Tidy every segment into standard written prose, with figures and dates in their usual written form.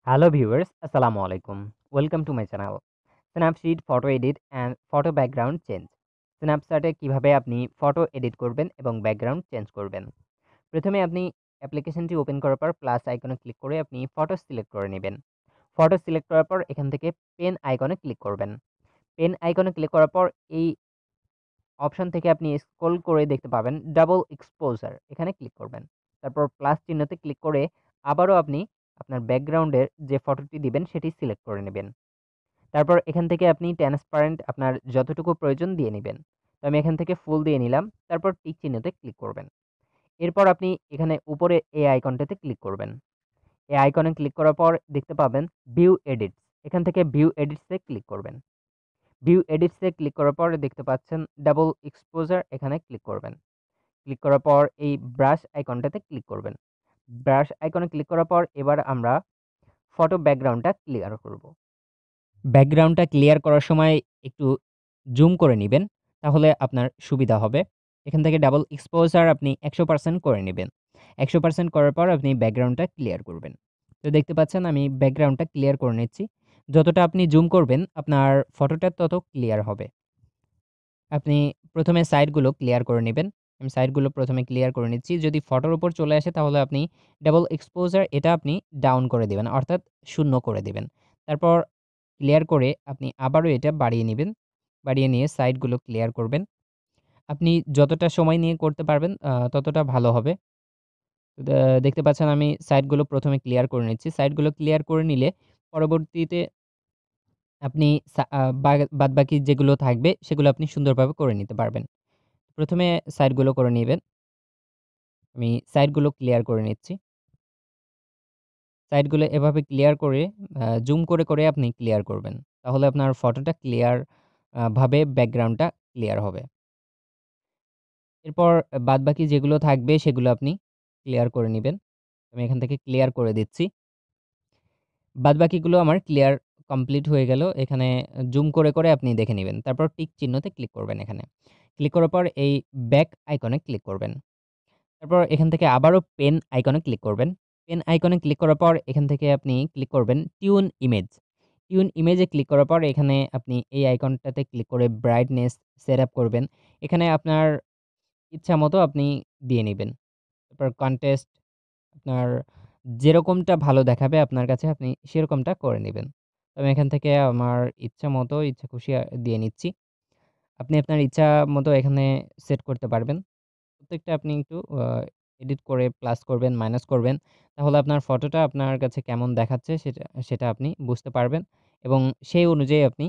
Hello viewers, Assalamu alaikum. Welcome to my channel. Snapseed photo edit and photo background change. স্ন্যাপচ্যাটে কিভাবে আপনি photo edit করবেন এবং background change করবেন। প্রথমে আপনি অ্যাপ্লিকেশনটি ওপেন করার পর প্লাস আইকনে ক্লিক করে আপনি ফটো সিলেক্ট করে নেবেন। ফটো সিলেক্ট করার পর এখান থেকে পেন আইকনে ক্লিক করবেন। পেন আইকনে ক্লিক করার পর এই অপশন থেকে আপনি স্ক্রল করে দেখতে পাবেন ডাবল এক্সপোজার, এখানে ক্লিক করবেন। তারপর প্লাস চিহ্নতে ক্লিক করে আবারও আপনি আপনার ব্যাকগ্রাউন্ডের যে ফটোটি দিবেন সেটি সিলেক্ট করে নেবেন। তারপর এখান থেকে আপনি ট্রান্সপারেন্ট আপনার যতটুকু প্রয়োজন দিয়ে নেবেন। তো আমি এখান থেকে ফুল দিয়ে নিলাম। তারপর টিক চিহ্নতে ক্লিক করবেন। এরপর আপনি এখানে উপরে এই আইকনটাতে ক্লিক করবেন। এই আইকনে ক্লিক করার পর দেখতে পাবেন ভিউ এডিটস। এখান থেকে ভিউ এডিটসে ক্লিক করবেন। ভিউ এডিটসে ক্লিক করার পর দেখতে পাচ্ছেন ডাবল এক্সপোজার, এখানে ক্লিক করবেন। ক্লিক করার পর এই ব্রাশ আইকনটাতে ক্লিক করবেন। ব্রাশ আইকনে ক্লিক করার পর এবার আমরা ফটো ব্যাকগ্রাউন্ডটা ক্লিয়ার করব। ব্যাকগ্রাউন্ডটা ক্লিয়ার করার সময় একটু জুম করে নিবেন, তাহলে আপনার সুবিধা হবে। এখান থেকে ডাবল এক্সপোজার আপনি 100% করে নেবেন। 100% করার পর আপনি ব্যাকগ্রাউন্ডটা ক্লিয়ার করবেন। তো দেখতে পাচ্ছেন আমি ব্যাকগ্রাউন্ডটা ক্লিয়ার করে নিচ্ছি। যতটা আপনি জুম করবেন আপনার ফটোটা তত ক্লিয়ার হবে। আপনি প্রথমে সাইডগুলো ক্লিয়ার করে নেবেন। আমি সাইডগুলো প্রথমে ক্লিয়ার করে নিচ্ছি। যদি ফটোর উপর চলে আসে তাহলে আপনি ডাবল এক্সপোজার এটা আপনি ডাউন করে দিবেন, অর্থাৎ শূন্য করে দিবেন। তারপর ক্লিয়ার করে আপনি আবারও এটা বাড়িয়ে নিবেন। বাড়িয়ে নিয়ে সাইডগুলো ক্লিয়ার করবেন। আপনি যতটা সময় নিয়ে করতে পারবেন ততটা ভালো হবে। দেখতে পাচ্ছেন আমি সাইডগুলো প্রথমে ক্লিয়ার করে নিচ্ছি। সাইডগুলো ক্লিয়ার করে নিলে পরবর্তীতে আপনি সা আ বা বাদবাকি যেগুলো থাকবে সেগুলো আপনি সুন্দরভাবে করে নিতে পারবেন। প্রথমে সাইডগুলো করে নিবেন। আমি সাইডগুলো ক্লিয়ার করে নিচ্ছি। সাইডগুলো এভাবে ক্লিয়ার করে জুম করে আপনি ক্লিয়ার করবেন। তাহলে আপনার ফটোটা ক্লিয়ার ভাবে ব্যাকগ্রাউন্ডটা ক্লিয়ার হবে। এরপর বাদবাকি যেগুলো থাকবে সেগুলো আপনি ক্লিয়ার করে নিবেন। আমি এখান থেকে ক্লিয়ার করে দিচ্ছি। বাদবাকিগুলো আমার ক্লিয়ার কমপ্লিট হয়ে গেল। এখানে জুম করে আপনি দেখে নিবেন। তারপর টিক চিহ্নতে ক্লিক করবেন এখানে। ক্লিক করার পর এই ব্যাক আইকনে ক্লিক করবেন। তারপর এখান থেকে আবারও পেন আইকনে ক্লিক করবেন। পেন আইকনে ক্লিক করার পর এখান থেকে আপনি ক্লিক করবেন টিউন ইমেজ। টিউন ইমেজে ক্লিক করার পর এখানে আপনি এই আইকনটাতে ক্লিক করে ব্রাইটনেস সেটআপ করবেন। এখানে আপনার ইচ্ছামতো আপনি দিয়ে নিবেন। তারপর কনটেস্ট আপনার যেরকমটা ভালো দেখাবে আপনার কাছে আপনি সেরকমটা করে নিবেন। তো আমি এখান থেকে আমার ইচ্ছামতো ইচ্ছা খুশি দিয়ে নিচ্ছি। আপনি আপনার ইচ্ছা মতো এখানে সেট করতে পারবেন। প্রত্যেকটা আপনি একটু এডিট করে প্লাস করবেন, মাইনাস করবেন। তাহলে আপনার ফটোটা আপনার কাছে কেমন দেখাচ্ছে সেটা সেটা আপনি বুঝতে পারবেন এবং সেই অনুযায়ী আপনি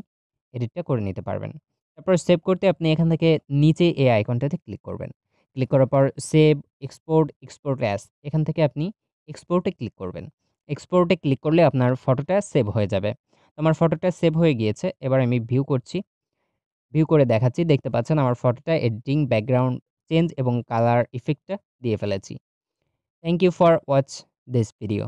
এডিটটা করে নিতে পারবেন। তারপর সেভ করতে আপনি এখান থেকে নিচে এই আইকনটাতে ক্লিক করবেন। ক্লিক করার পর সেভ, এক্সপোর্ট অ্যাজ, এখান থেকে আপনি এক্সপোর্ট এ ক্লিক করবেন। এক্সপোর্ট এ ক্লিক করলে আপনার ফটোটা সেভ হয়ে যাবে। তো আমার ফটোটা সেভ হয়ে গিয়েছে। এবার আমি ভিউ করছি। ভিউ করে দেখাচ্ছি। দেখতে পাচ্ছেন আমার ফটোটা এডিটিং, ব্যাকগ্রাউন্ড চেঞ্জ এবং কালার ইফেক্টটা দিয়ে ফেলেছি। Thank you for watch this video.